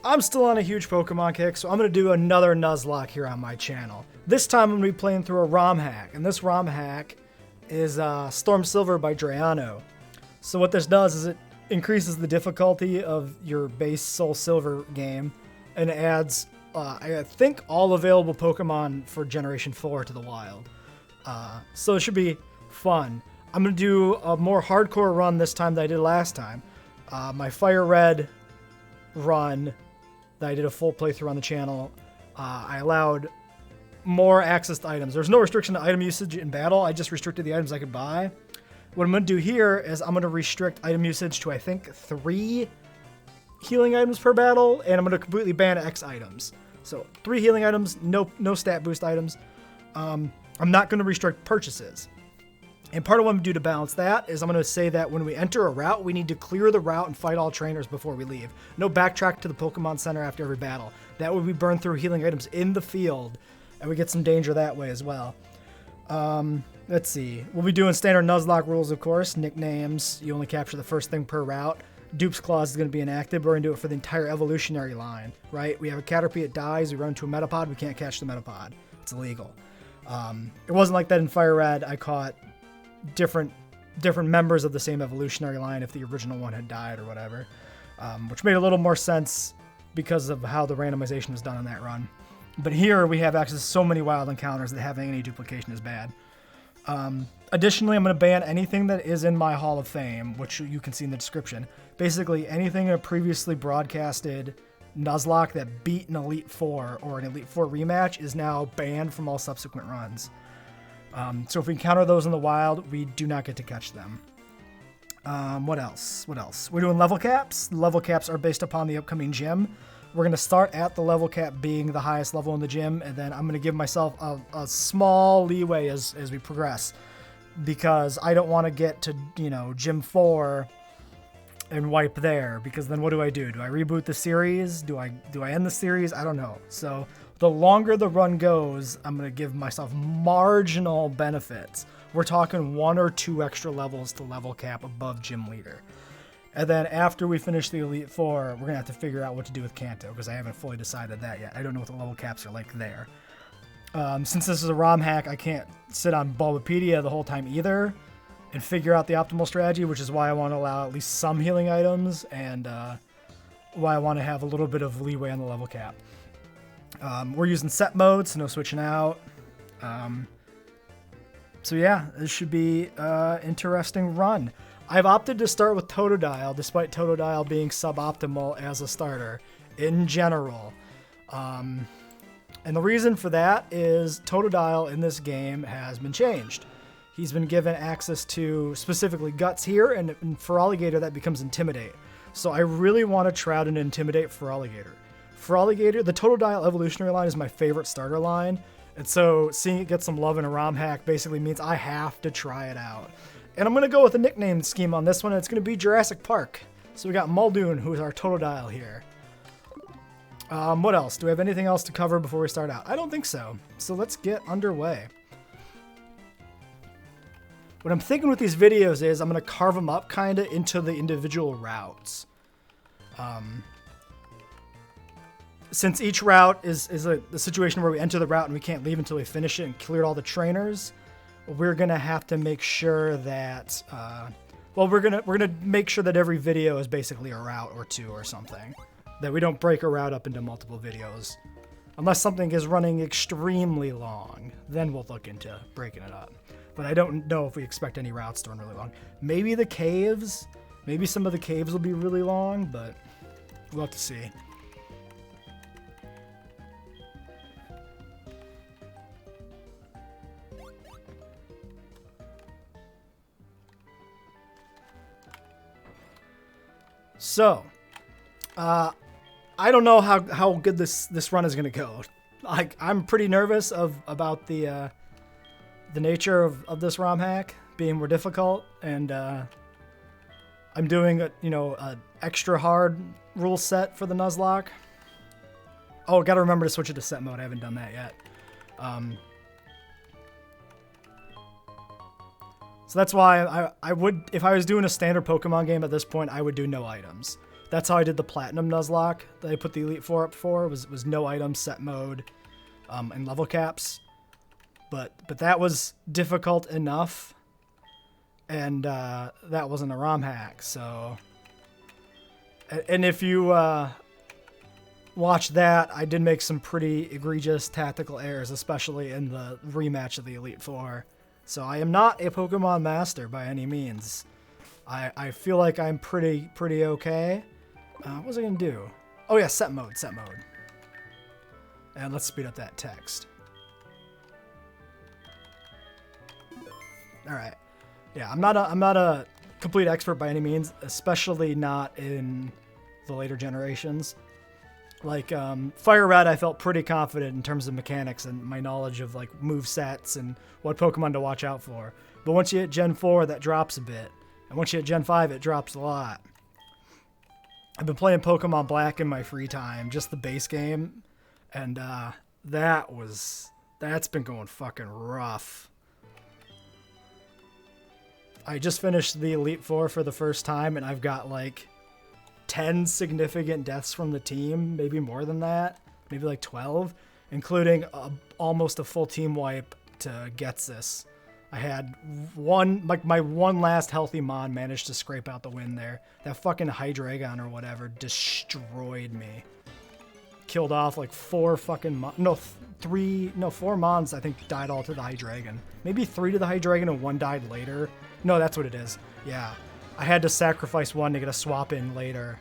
I'm still on a huge Pokemon kick, so I'm going to do another Nuzlocke here on my channel. This time I'm going to be playing through a ROM hack, and this ROM hack is Storm Silver by Drayano. So what this does is it increases the difficulty of your base Soul Silver game, and it adds, I think, all available Pokemon for Generation 4 to the wild. So it should be fun. I'm going to do a more hardcore run this time than I did last time. My Fire Red run that I did a full playthrough on the channel, I allowed more access to items. There's no restriction to item usage in battle. I just restricted the items I could buy. What I'm going to do here is I'm going to restrict item usage to, I think, 3 healing items per battle, and I'm going to completely ban X items. So 3 healing items, no stat boost items. I'm not going to restrict purchases. And part of what I'm going to do to balance that is I'm going to say that when we enter a route, we need to clear the route and fight all trainers before we leave. No backtrack to the Pokemon Center after every battle. That way we burn through healing items in the field, and we get some danger that way as well. Let's see. We'll be doing standard Nuzlocke rules, of course. Nicknames, you only capture the first thing per route. Dupes Clause is going to be inactive. We're going to do it for the entire evolutionary line, right? We have a Caterpie, it dies, we run into a Metapod, we can't catch the Metapod. It's illegal. It wasn't like that in Fire Red. I caught different members of the same evolutionary line if the original one had died or whatever, which made a little more sense because of how the randomization was done in that run. But here we have access to so many wild encounters that having any duplication is bad. Additionally, I'm going to ban anything that is in my Hall of Fame, which you can see in the description. Basically, anything in a previously broadcasted Nuzlocke that beat an Elite Four or an Elite Four rematch is now banned from all subsequent runs. So if we encounter those in the wild, we do not get to catch them. What else? We're doing level caps. Level caps are based upon the upcoming gym. We're going to start at the level cap being the highest level in the gym, and then I'm going to give myself a small leeway as we progress, because I don't want to get to, Gym 4 and wipe there, because then what do? Do I reboot the series? Do I end the series? I don't know. So the longer the run goes, I'm going to give myself marginal benefits. We're talking 1 or 2 extra levels to level cap above gym leader. And then after we finish the Elite Four, we're going to have to figure out what to do with Kanto, because I haven't fully decided that yet. I don't know what the level caps are like there. Since this is a ROM hack, I can't sit on Bulbapedia the whole time either and figure out the optimal strategy, which is why I want to allow at least some healing items, and why I want to have a little bit of leeway on the level cap. We're using set mode, so no switching out. So yeah, this should be an interesting run. I've opted to start with Totodile, despite Totodile being suboptimal as a starter in general. And the reason for that is Totodile in this game has been changed. He's been given access to specifically Guts here, and for Alligator that becomes Intimidate. So I really want to Shroud and Intimidate for Alligator. For Alligator, the Totodile evolutionary line is my favorite starter line, and so seeing it get some love in a ROM hack basically means I have to try it out. And I'm going to go with a nickname scheme on this one, and it's going to be Jurassic Park. So we got Muldoon, who is our Totodile here. What else? Do we have anything else to cover before we start out? I don't think so. So let's get underway. What I'm thinking with these videos is I'm going to carve them up kind of into the individual routes. Since each route is the situation where we enter the route and we can't leave until we finish it and cleared all the trainers, we're going to have to make sure that, we're going to make sure that every video is basically a route or 2 or something. That we don't break a route up into multiple videos. Unless something is running extremely long, then we'll look into breaking it up. But I don't know if we expect any routes to run really long. Maybe the caves, maybe some of the caves will be really long, but we'll have to see. So, I don't know how good this run is going to go. I'm pretty nervous about the nature of this ROM hack being more difficult, and I'm doing a extra hard rule set for the Nuzlocke. Oh, got to remember to switch it to set mode. I haven't done that yet. So that's why I would, if I was doing a standard Pokemon game at this point, I would do no items. That's how I did the Platinum Nuzlocke that I put the Elite Four up for, was no items, set mode, and level caps. But that was difficult enough, and that wasn't a ROM hack, so... And if you watch that, I did make some pretty egregious tactical errors, especially in the rematch of the Elite Four. So I am not a Pokemon master by any means. I feel like I'm pretty okay. What was I gonna do? Oh yeah, set mode. And let's speed up that text. All right. Yeah, I'm not a complete expert by any means, especially not in the later generations. Like Fire Red, I felt pretty confident in terms of mechanics and my knowledge of like move sets and what Pokemon to watch out for. But once you hit Gen 4, that drops a bit. And once you hit Gen 5, it drops a lot. I've been playing Pokemon Black in my free time, just the base game. And that's been going fucking rough. I just finished the Elite Four for the first time, and I've got like 10 significant deaths from the team, maybe more than that, maybe like 12, including almost a full team wipe to Getsis. I had my one last healthy Mon managed to scrape out the win there. That fucking Hydreigon or whatever destroyed me. Killed off like four Mons, I think, died all to the Hydreigon. Maybe 3 to the Hydreigon and 1 died later. No, that's what it is. Yeah. I had to sacrifice 1 to get a swap in later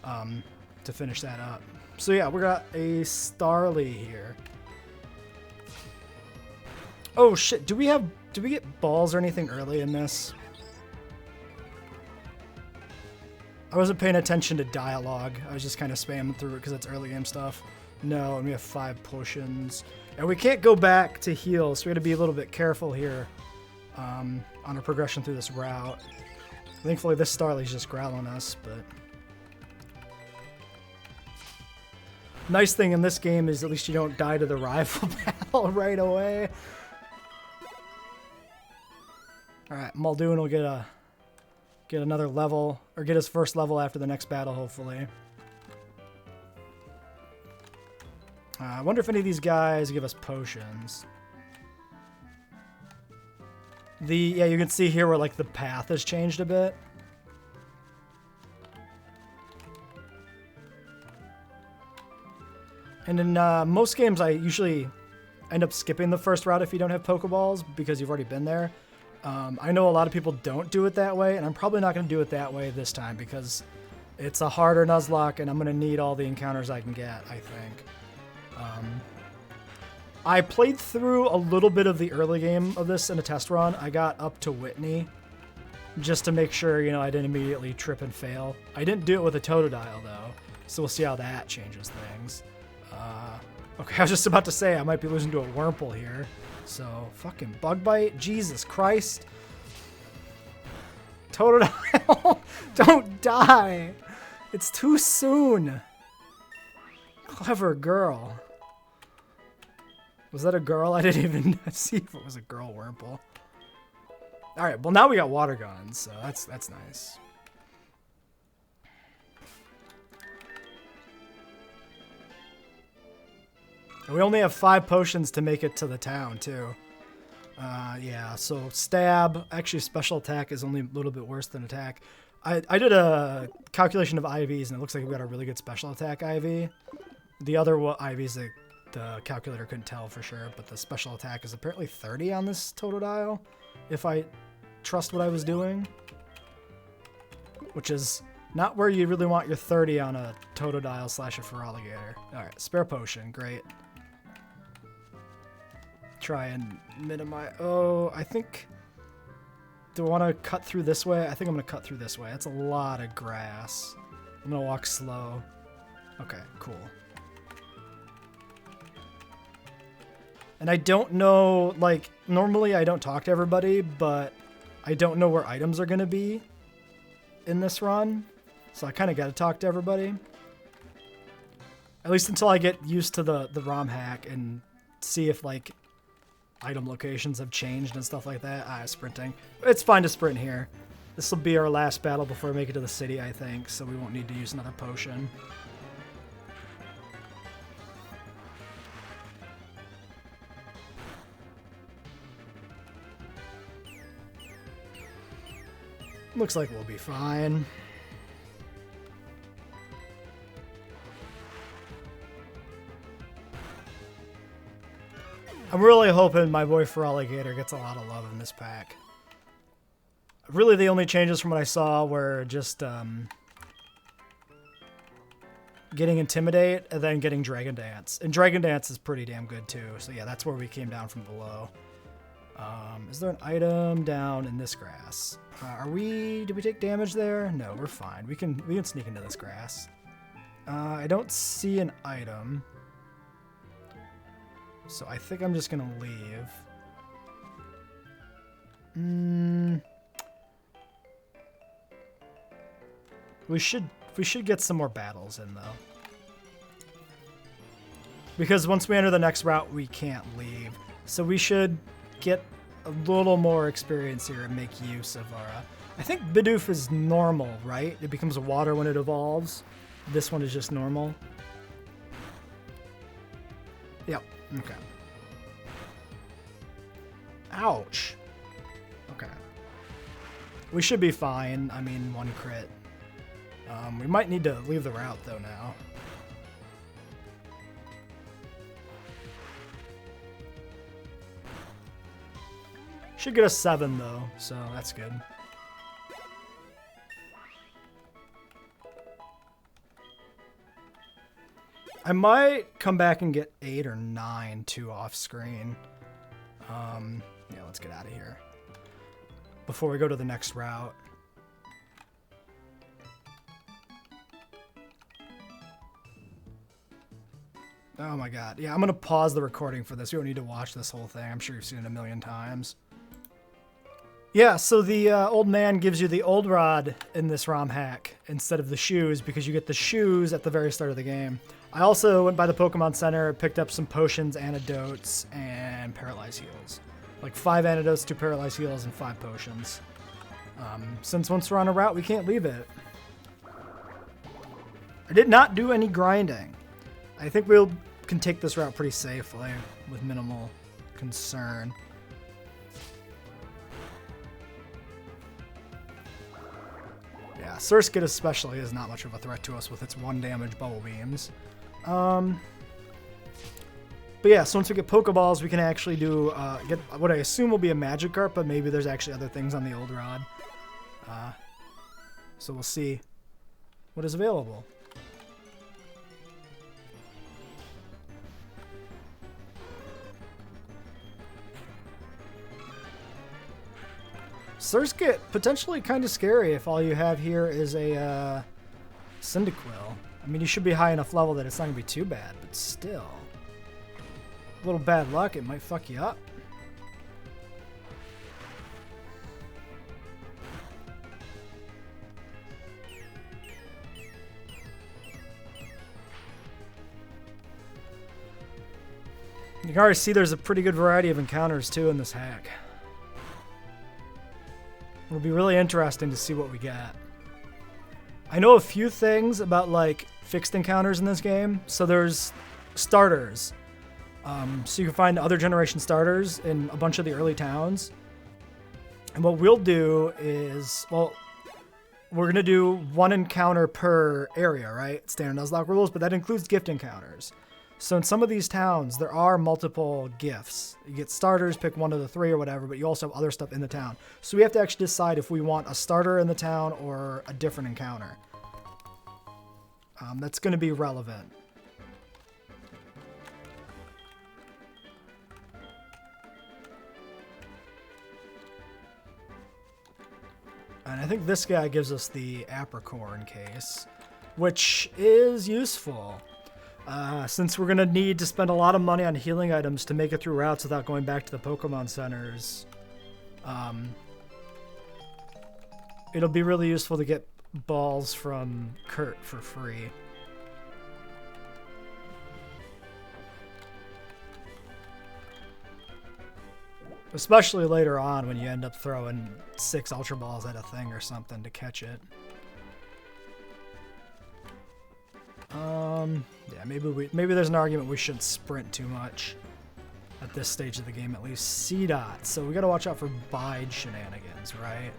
to finish that up. So yeah, we got a Starly here. Oh shit, do we get balls or anything early in this? I wasn't paying attention to dialogue. I was just kind of spamming through it because it's early game stuff. No, and we have 5 potions. And we can't go back to heal, so we got to be a little bit careful here on our progression through this route. Thankfully, this Starly's just growling us, but... Nice thing in this game is at least you don't die to the rival battle right away. Alright, Muldoon will get another level, or get his first level after the next battle, hopefully. I wonder if any of these guys give us potions. Yeah, you can see here where like the path has changed a bit. And in most games, I usually end up skipping the first route if you don't have Pokeballs because you've already been there. I know a lot of people don't do it that way, and I'm probably not going to do it that way this time because it's a harder Nuzlocke, and I'm going to need all the encounters I can get, I think. I played through a little bit of the early game of this in a test run. I got up to Whitney just to make sure, you know, I didn't immediately trip and fail. I didn't do it with a Totodile, though, so we'll see how that changes things. Okay, I was just about to say I might be losing to a Wurmple here. So, fucking Bug Bite. Jesus Christ. Totodile, don't die. It's too soon. Clever girl. Was that a girl? I didn't even see if it was a girl Wurmple. Alright, well now we got water guns, so that's nice. And we only have 5 potions to make it to the town, too. Yeah, so stab. Actually, special attack is only a little bit worse than attack. I did a calculation of IVs, and it looks like we got a really good special attack IV. The other IVs, the calculator couldn't tell for sure, but the special attack is apparently 30 on this Totodile, if I trust what I was doing. Which is not where you really want your 30 on a Totodile / a Feraligatr. Alright, spare potion, great. Try and minimize. Oh, I think... Do I want to cut through this way? I think I'm going to cut through this way. That's a lot of grass. I'm going to walk slow. Okay, cool. And I don't know, like, normally I don't talk to everybody, but I don't know where items are going to be in this run. So I kind of got to talk to everybody. At least until I get used to the ROM hack and see if, like, item locations have changed and stuff like that. Sprinting. It's fine to sprint here. This will be our last battle before we make it to the city, I think, so we won't need to use another potion. Looks like we'll be fine. I'm really hoping my boy Feraligatr gets a lot of love in this pack. Really, the only changes from what I saw were just getting Intimidate and then getting Dragon Dance. And Dragon Dance is pretty damn good too. So yeah, that's where we came down from below. Is there an item down in this grass? Did we take damage there? No, we're fine. We can sneak into this grass. I don't see an item. So I think I'm just gonna leave. We should get some more battles in though. Because once we enter the next route, we can't leave. So we should get a little more experience here and make use of our... I think Bidoof is normal, right? It becomes a water when it evolves. This one is just normal. Yep, okay. Ouch. Okay. We should be fine. I mean, one crit. We might need to leave the route, though, now. Should get a 7, though, so that's good. I might come back and get 8 or 9, too, off screen. Yeah, let's get out of here before we go to the next route. Oh my god. Yeah, I'm going to pause the recording for this. You don't need to watch this whole thing. I'm sure you've seen it a million times. Yeah, so the old man gives you the old rod in this ROM hack instead of the shoes because you get the shoes at the very start of the game. I also went by the Pokemon Center, picked up some potions, antidotes, and paralyzed heals. Like 5 antidotes, 2 paralyzed heals, and 5 potions. Since once we're on a route, we can't leave it. I did not do any grinding. I think we can take this route pretty safely with minimal concern. Yeah, Surskit especially is not much of a threat to us with its 1 damage bubble beams. But yeah, so once we get Pokeballs, we can actually do get what I assume will be a Magikarp, but maybe there's actually other things on the old rod. So we'll see what is available. Surskit, potentially kind of scary if all you have here is a Cyndaquil. I mean, you should be high enough level that it's not going to be too bad, but still. A little bad luck, it might fuck you up. You can already see there's a pretty good variety of encounters, too, in this hack. It'll be really interesting to see what we get. I know a few things about, like, fixed encounters in this game. So there's starters. So you can find other generation starters in a bunch of the early towns. And what we'll do is, well, we're going to do 1 encounter per area, right? Standard Nuzlocke rules, but that includes gift encounters. So in some of these towns, there are multiple gifts. You get starters, pick 1 of the 3 or whatever, but you also have other stuff in the town. So we have to actually decide if we want a starter in the town or a different encounter. That's going to be relevant. And I think this guy gives us the Apricorn case, which is useful. Since we're going to need to spend a lot of money on healing items to make it through routes without going back to the Pokemon centers, it'll be really useful to get balls from Kurt for free. Especially later on when you end up throwing 6 Ultra Balls at a thing or something to catch it. Yeah, maybe there's an argument we shouldn't sprint too much at this stage of the game, at least. C-Dot, so we gotta watch out for bide shenanigans, right?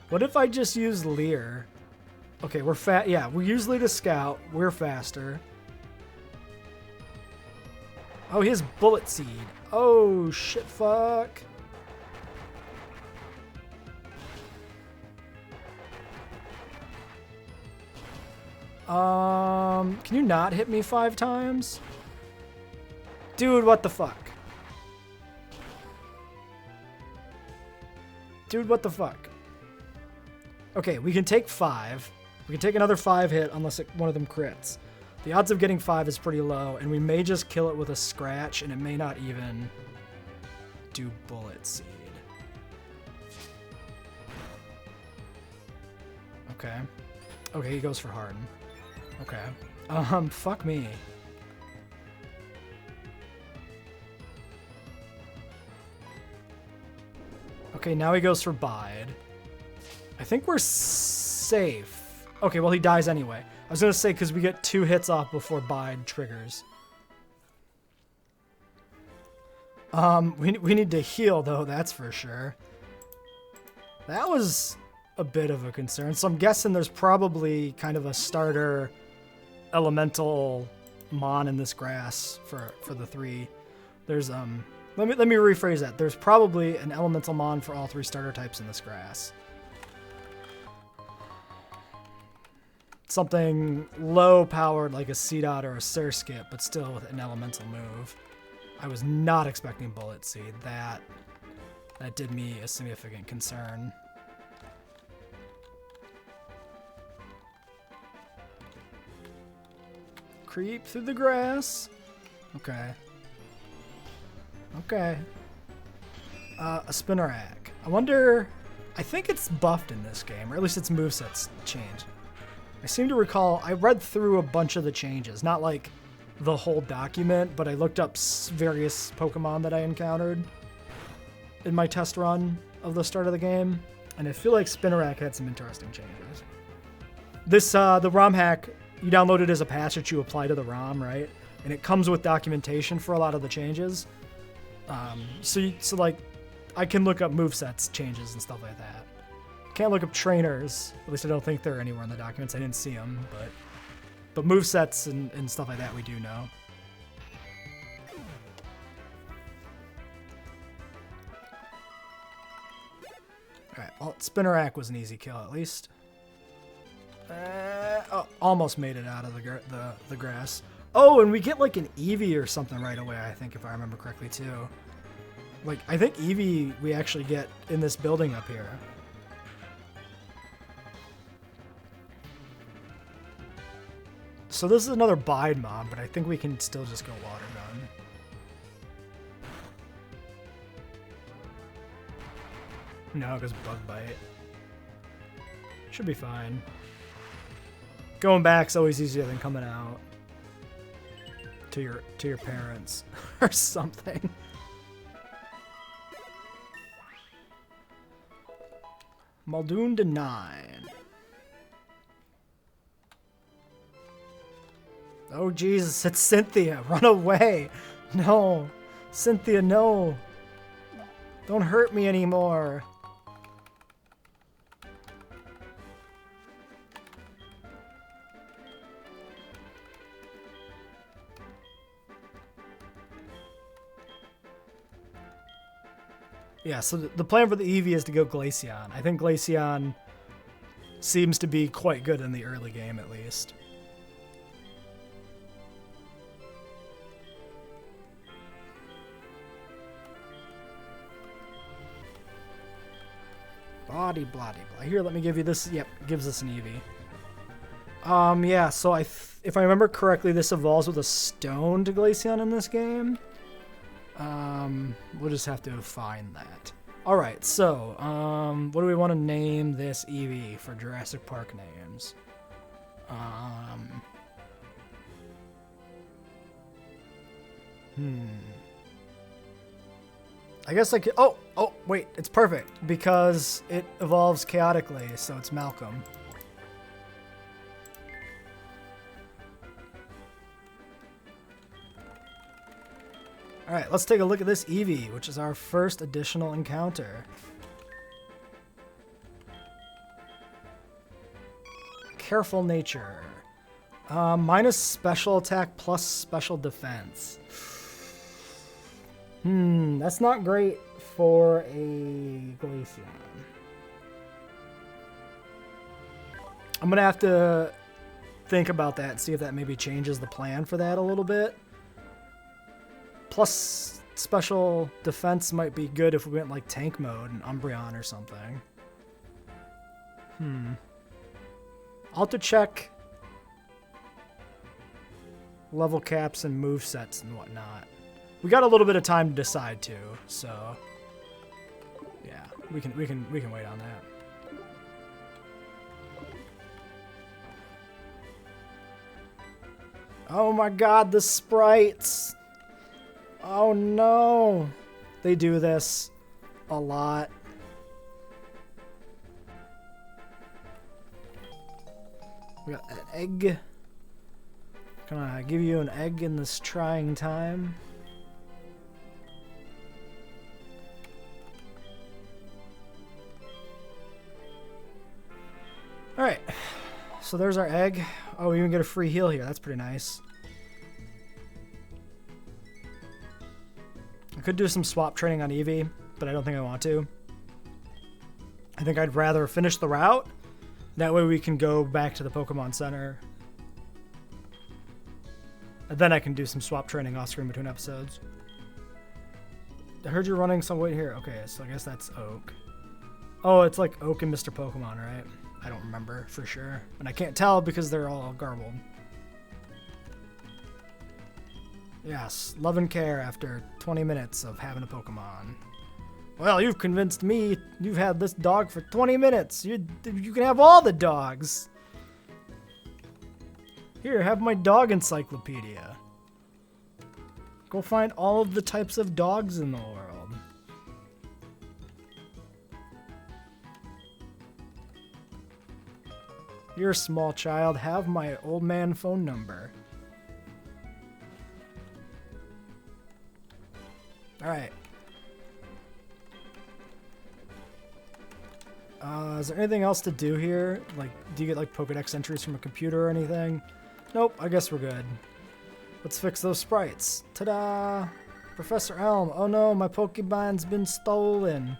What if I just use Leer? Okay, we're fat. Yeah, we use Leer to scout. We're faster. Oh, he has Bullet Seed. Oh, shit, fuck. Can you not hit me 5 times? Dude, what the fuck? Dude, what the fuck? Okay, we can take 5. We can take another 5 hit unless one of them crits. The odds of getting 5 is pretty low, and we may just kill it with a scratch, and it may not even do Bullet Seed. Okay. Okay, he goes for Harden. Okay. Fuck me. Okay, now he goes for Bide. I think we're safe. Okay, well, he dies anyway. I was going to say, because we get 2 hits off before Bide triggers. We need to heal, though, that's for sure. That was a bit of a concern. So I'm guessing there's probably kind of a starter elemental mon in this grass for the 3. There's, let me rephrase that. There's probably an elemental mon for all 3 starter types in this grass. Something low-powered like a C-Dot or a Surskip, but still with an elemental move. I was not expecting Bullet Seed. That did me a significant concern. Creep through the grass. Okay. Okay. A Spinnerack. I wonder... I think it's buffed in this game, or at least its moveset's changed. I seem to recall, I read through a bunch of the changes, not like the whole document, but I looked up various Pokemon that I encountered in my test run of the start of the game, and I feel like Spinnerack had some interesting changes. This, the ROM hack, you download it as a patch that you apply to the ROM, right? And it comes with documentation for a lot of the changes. So like, I can look up movesets changes and stuff like that. Can't look up trainers. At least I don't think they're anywhere in the documents. I didn't see them, but movesets and stuff like that we do know. Alright, well, Spinnerack was an easy kill at least. Oh, almost made it out of the grass. Oh, and we get like an Eevee or something right away, I think, if I remember correctly too. Like, I think Eevee we actually get in this building up here. So this is another Bide Mob, but I think we can still just go Water Gun. No, it goes Bug Bite. Should be fine. Going back's always easier than coming out. To your parents or something. Muldoon to 9. Oh, Jesus, it's Cynthia. Run away. No. Cynthia, no. Don't hurt me anymore. Yeah, so the plan for the Eevee is to go Glaceon. I think Glaceon seems to be quite good in the early game, at least. Body, bloody, blah. Here, let me give you this. Yep, gives us an Eevee. Yeah, so if I remember correctly, this evolves with a stone to Glaceon in this game. We'll just have to find that. Alright, so, what do we want to name this Eevee for Jurassic Park names? I guess I could... Oh, wait. It's perfect because it evolves chaotically, so it's Malcolm. All right, let's take a look at this Eevee, which is our first additional encounter. Careful nature. Minus special attack plus special defense. That's not great for a Glaceon. I'm going to have to think about that and see if that maybe changes the plan for that a little bit. Plus special defense might be good if we went like tank mode and Umbreon or something. I'll have to check level caps and movesets and whatnot. We got a little bit of time to decide too, so yeah, we can wait on that. Oh my god, the sprites! Oh no! They do this a lot. We got an egg. Can I give you an egg in this trying time? Alright, so there's our egg. Oh, we even get a free heal here. That's pretty nice. I could do some swap training on Eevee, but I don't think I want to. I think I'd rather finish the route. That way we can go back to the Pokemon Center. And then I can do some swap training off screen between episodes. I heard you're running some way here. Okay, so I guess that's Oak. Oh, it's like Oak and Mr. Pokemon, right? I don't remember for sure. And I can't tell because they're all garbled. Yes, love and care after 20 minutes of having a Pokemon. Well, you've convinced me. You've had this dog for 20 minutes. You can have all the dogs. Here, have my dog encyclopedia. Go find all of the types of dogs in the world. You're a small child. Have my old man phone number. Alright. Is there anything else to do here? Like, do you get like Pokedex entries from a computer or anything? Nope, I guess we're good. Let's fix those sprites. Ta-da! Professor Elm. Oh no, my Pokemon's been stolen.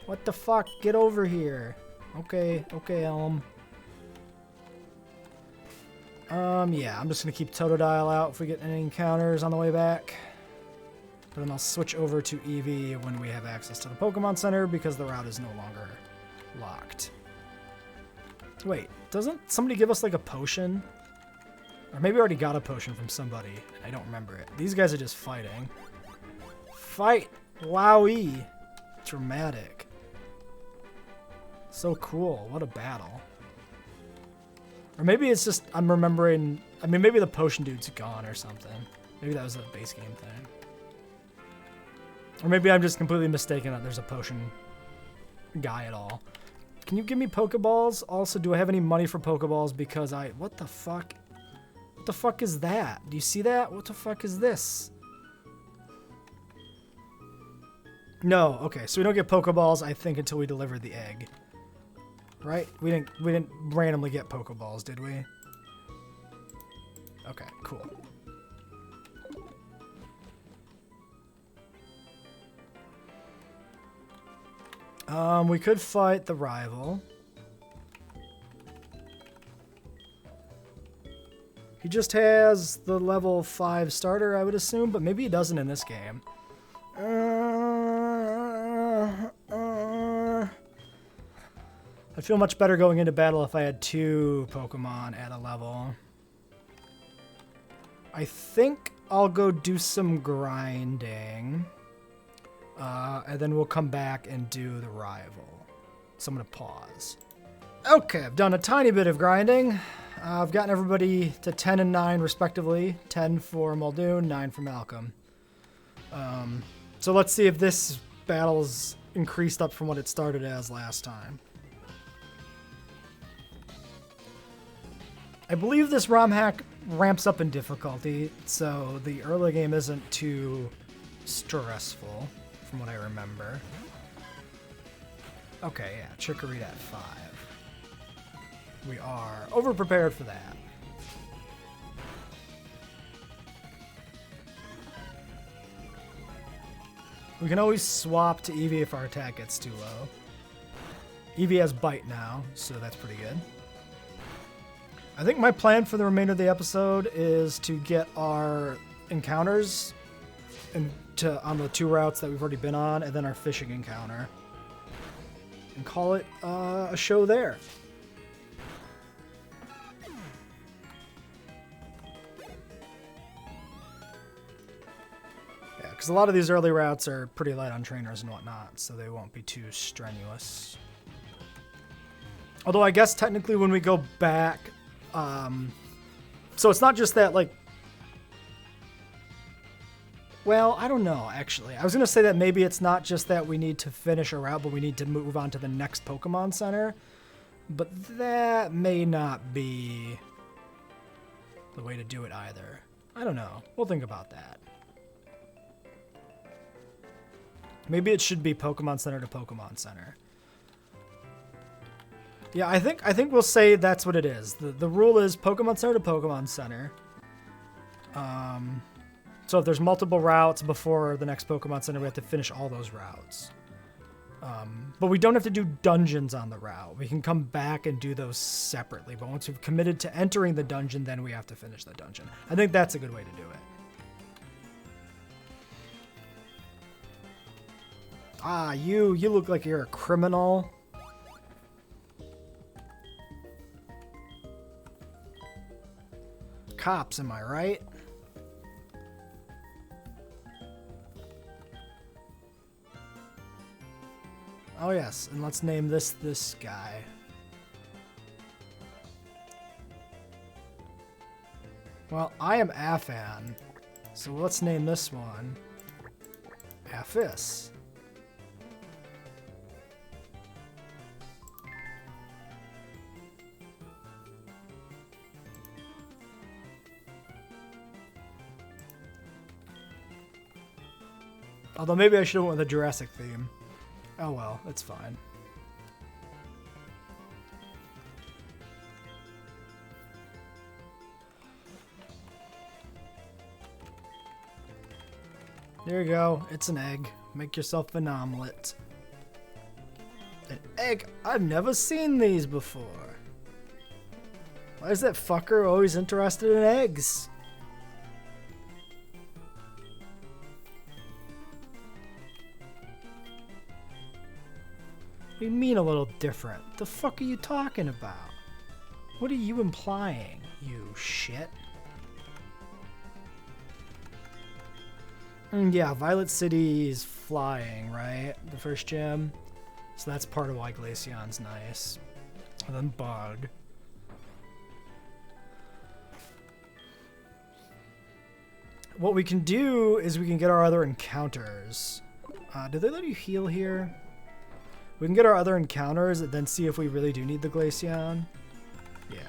What the fuck? Get over here. Okay, Elm. Yeah, I'm just gonna keep Totodile out if we get any encounters on the way back. But then I'll switch over to Eevee when we have access to the Pokemon Center because the route is no longer locked. Wait, doesn't somebody give us like a potion? Or maybe I already got a potion from somebody. I don't remember it. These guys are just fighting. Fight! Wowee! Dramatic. So cool. What a battle. Or maybe it's just I'm remembering... I mean, maybe the potion dude's gone or something. Maybe that was a base game thing. Or maybe I'm just completely mistaken that there's a potion guy at all. Can you give me Pokeballs? Also, do I have any money for Pokeballs? Because what the fuck? What the fuck is that? Do you see that? What the fuck is this? No. Okay, so we don't get Pokeballs, I think, until we deliver the egg. Right? We didn't randomly get Pokeballs, did we? Okay, cool. We could fight the rival. He just has the level 5 starter, I would assume, but maybe he doesn't in this game. I'd feel much better going into battle if I had 2 Pokemon at a level. I think I'll go do some grinding. And then we'll come back and do the rival. So I'm going to pause. Okay, I've done a tiny bit of grinding. I've gotten everybody to 10 and 9 respectively. 10 for Muldoon, 9 for Malcolm. So let's see if this battle's increased up from what it started as last time. I believe this ROM hack ramps up in difficulty, so the early game isn't too stressful, from what I remember. Okay, yeah, Chicory at 5. We are over-prepared for that. We can always swap to Eevee if our attack gets too low. Eevee has Bite now, so that's pretty good. I think my plan for the remainder of the episode is to get our encounters on the 2 routes that we've already been on, and then our fishing encounter. And call it a show there. Yeah, because a lot of these early routes are pretty light on trainers and whatnot, so they won't be too strenuous. Although I guess technically when we go back, so it's not just that, like, well, I don't know, actually. I was going to say that maybe it's not just that we need to finish a route, but we need to move on to the next Pokemon Center. But that may not be the way to do it either. I don't know. We'll think about that. Maybe it should be Pokemon Center to Pokemon Center. Yeah, I think we'll say that's what it is. The rule is Pokemon Center to Pokemon Center. So if there's multiple routes before the next Pokemon Center, we have to finish all those routes. But we don't have to do dungeons on the route. We can come back and do those separately. But once we've committed to entering the dungeon, then we have to finish the dungeon. I think that's a good way to do it. Ah, you look like you're a criminal. Cops, am I right? Oh yes, and let's name this guy. Well, I am Afan, so let's name this one Afis. Although maybe I should have went with a Jurassic theme. Oh well, it's fine. There you go. It's an egg. Make yourself an omelet. An egg? I've never seen these before. Why is that fucker always interested in eggs? What do you mean a little different? The fuck are you talking about? What are you implying, you shit? Yeah, Violet City's flying, right? The first gym. So that's part of why Glaceon's nice. And then Bug. What we can do is we can get our other encounters. Did they let you heal here? We can get our other encounters and then see if we really do need the Glaceon. Yeah.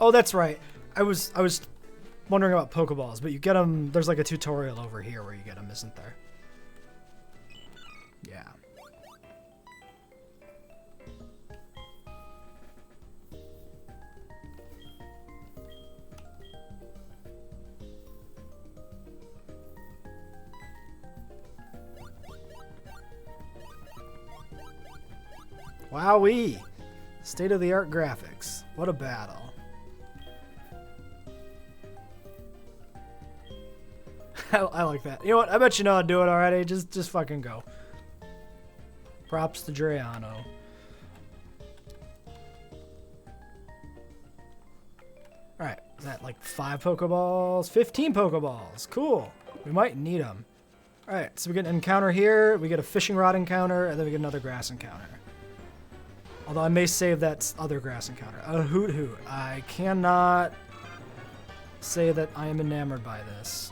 Oh, that's right. I was wondering about Pokeballs, but you get them. There's like a tutorial over here where you get them, isn't there? Yeah. Wowee! State-of-the-art graphics. What a battle. I like that. You know what? I bet you know how to do it already. Just fucking go. Props to Drayano. Alright, is that like 5 Pokeballs? 15 Pokeballs. Cool. We might need them. Alright, so we get an encounter here, we get a fishing rod encounter, and then we get another grass encounter. Although I may save that other grass encounter. A Hoot Hoot. I cannot say that I am enamored by this.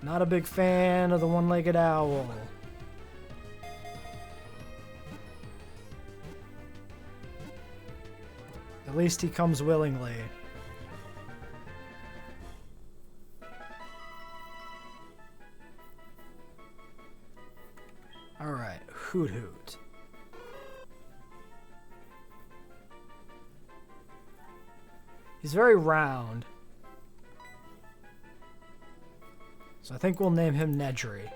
Not a big fan of the one-legged owl. At least he comes willingly. Alright, Hoot Hoot. He's very round. So I think we'll name him Nedry.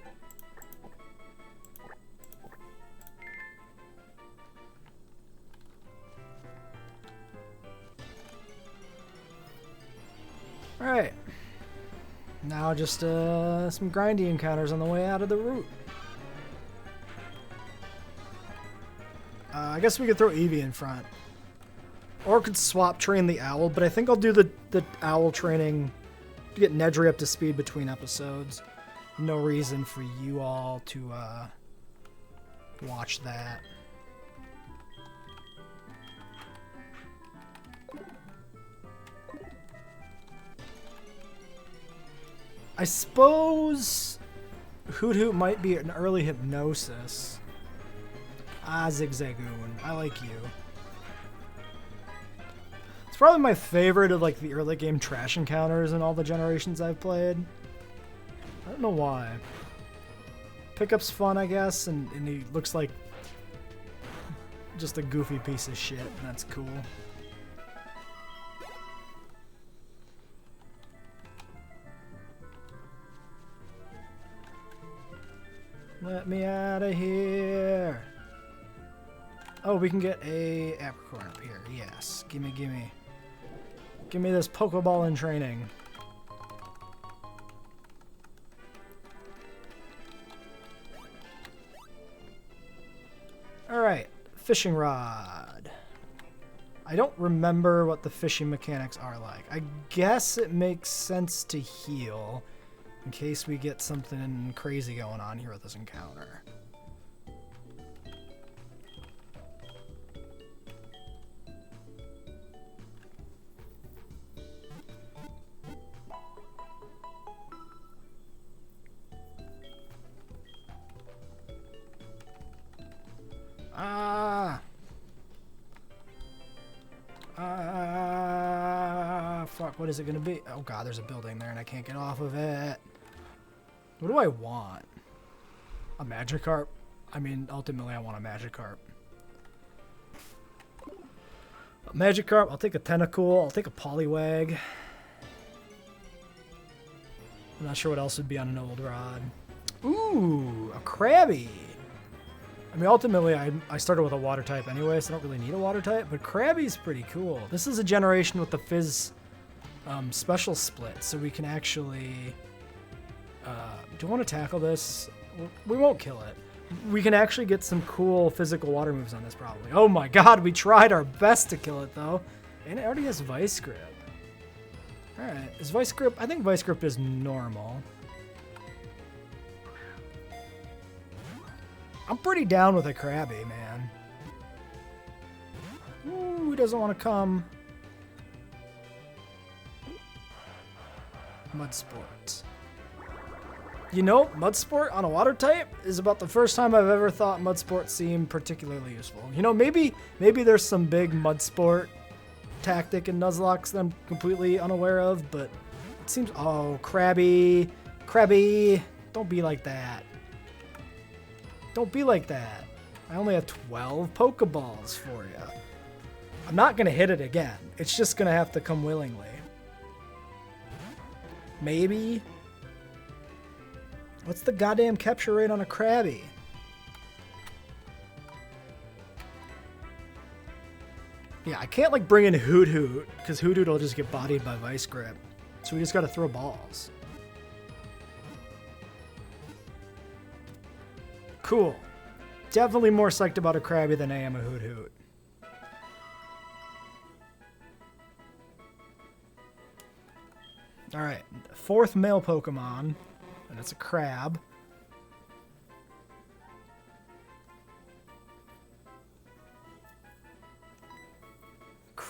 Alright. Now just some grindy encounters on the way out of the route. I guess we could throw Eevee in front. Or could swap train the owl, but I think I'll do the owl training to get Nedry up to speed between episodes. No reason for you all to watch that. I suppose Hoot Hoot might be an early hypnosis. Ah, Zigzagoon. I like you. It's probably my favorite of like the early game trash encounters in all the generations I've played. I don't know why. Pickup's fun, I guess, and he looks like just a goofy piece of shit, and that's cool. Let me out of here. Oh, we can get a apricorn up here. Yes. Gimme, gimme. Give me this Pokeball in training. Alright. Fishing rod. I don't remember what the fishing mechanics are like. I guess it makes sense to heal in case we get something crazy going on here with this encounter. Fuck, what is it gonna be? Oh god, there's a building there and I can't get off of it. What do I want? A Magikarp? I mean, ultimately I want a Magikarp. A Magikarp, I'll take a Tentacool, I'll take a Poliwag. I'm not sure what else would be on an old rod. Ooh, a Krabby! I mean, ultimately, I started with a water type anyway, so I don't really need a water type, but Krabby's pretty cool. This is a generation with the Fizz special split, so we can actually... do you want to tackle this? We won't kill it. We can actually get some cool physical water moves on this, probably. Oh my god, we tried our best to kill it, though. And it already has Vice Grip. Alright, is Vice Grip... I think Vice Grip is normal. I'm pretty down with a Krabby, man. Ooh, he doesn't want to come. Mudsport. You know, Mudsport on a water type is about the first time I've ever thought Mudsport seemed particularly useful. You know, maybe there's some big Mudsport tactic in Nuzlocke that I'm completely unaware of, but it seems... Oh, Krabby. Krabby. Don't be like that. Don't be like that. I only have 12 Pokeballs for you. I'm not going to hit it again. It's just going to have to come willingly. Maybe. What's the goddamn capture rate on a Krabby? Yeah, I can't like bring in Hoot Hoot because Hoot Hoot will just get bodied by Vice Grip. So we just got to throw balls. Cool. Definitely more psyched about a Krabby than I am a Hoot Hoot. Alright, fourth male Pokemon, and it's a crab.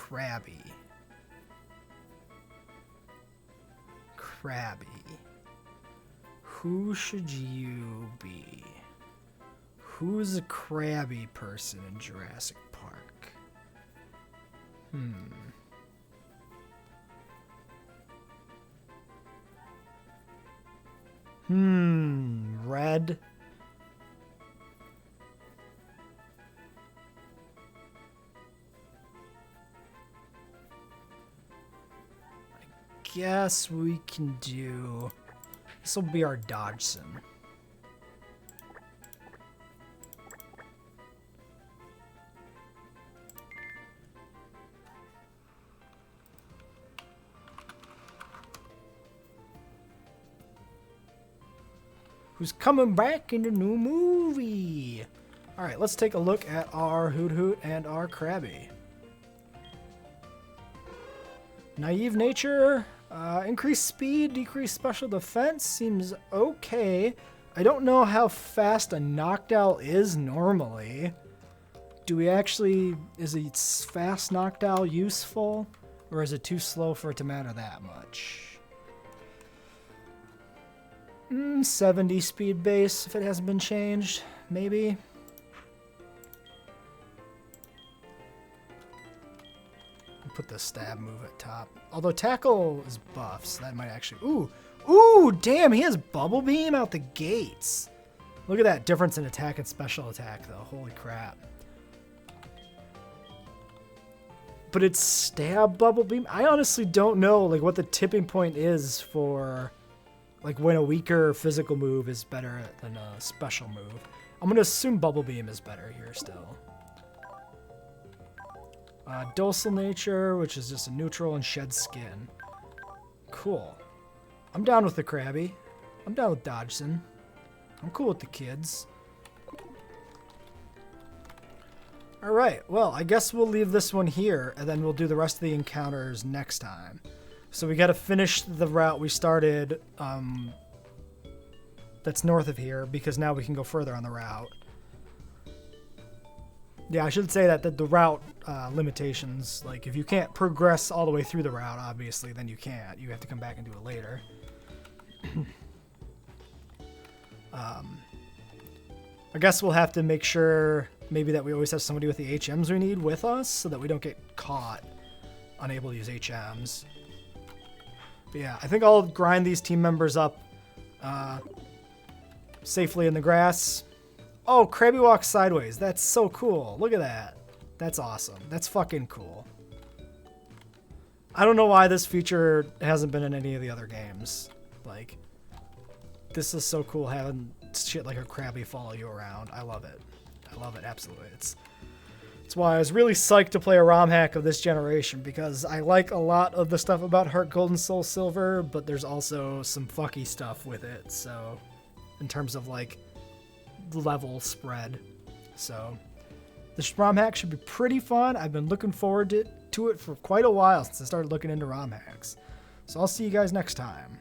Krabby. Krabby. Who should you be? Who's a crabby person in Jurassic Park? Red. I guess we can do... This will be our Dodgson. Who's coming back in the new movie? All right, let's take a look at our Hoot Hoot and our Krabby. Naive nature, increased speed, decreased special defense seems okay. I don't know how fast a Noctowl is normally. Do we actually, is a fast Noctowl useful? Or is it too slow for it to matter that much? 70 speed base if it hasn't been changed, maybe. Put the stab move at top. Although tackle is buff, so that might actually... Ooh, damn, he has Bubble Beam out the gates. Look at that difference in attack and special attack, though. Holy crap. But it's stab Bubble Beam? I honestly don't know like what the tipping point is for... like when a weaker physical move is better than a special move. I'm going to assume Bubble Beam is better here still. Docile Nature, which is just a neutral, and Shed Skin. Cool. I'm down with the Krabby. I'm down with Dodgson. I'm cool with the kids. Alright, well, I guess we'll leave this one here, and then we'll do the rest of the encounters next time. So we got to finish the route we started that's north of here, because now we can go further on the route. Yeah, I should say that the route limitations, like if you can't progress all the way through the route, obviously, then you can't. You have to come back and do it later. I guess we'll have to make sure maybe that we always have somebody with the HMs we need with us so that we don't get caught unable to use HMs. But yeah, I think I'll grind these team members up safely in the grass. Oh, Krabby walks sideways. That's so cool. Look at that. That's awesome. That's fucking cool. I don't know why this feature hasn't been in any of the other games. Like, this is so cool having shit like a Krabby follow you around. I love it. I love it, absolutely. It's why I was really psyched to play a ROM hack of this generation, because I like a lot of the stuff about Heart Gold and Soul Silver, but there's also some fucky stuff with it, so in terms of like level spread. So this ROM hack should be pretty fun. I've been looking forward to it for quite a while since I started looking into ROM hacks. So I'll see you guys next time.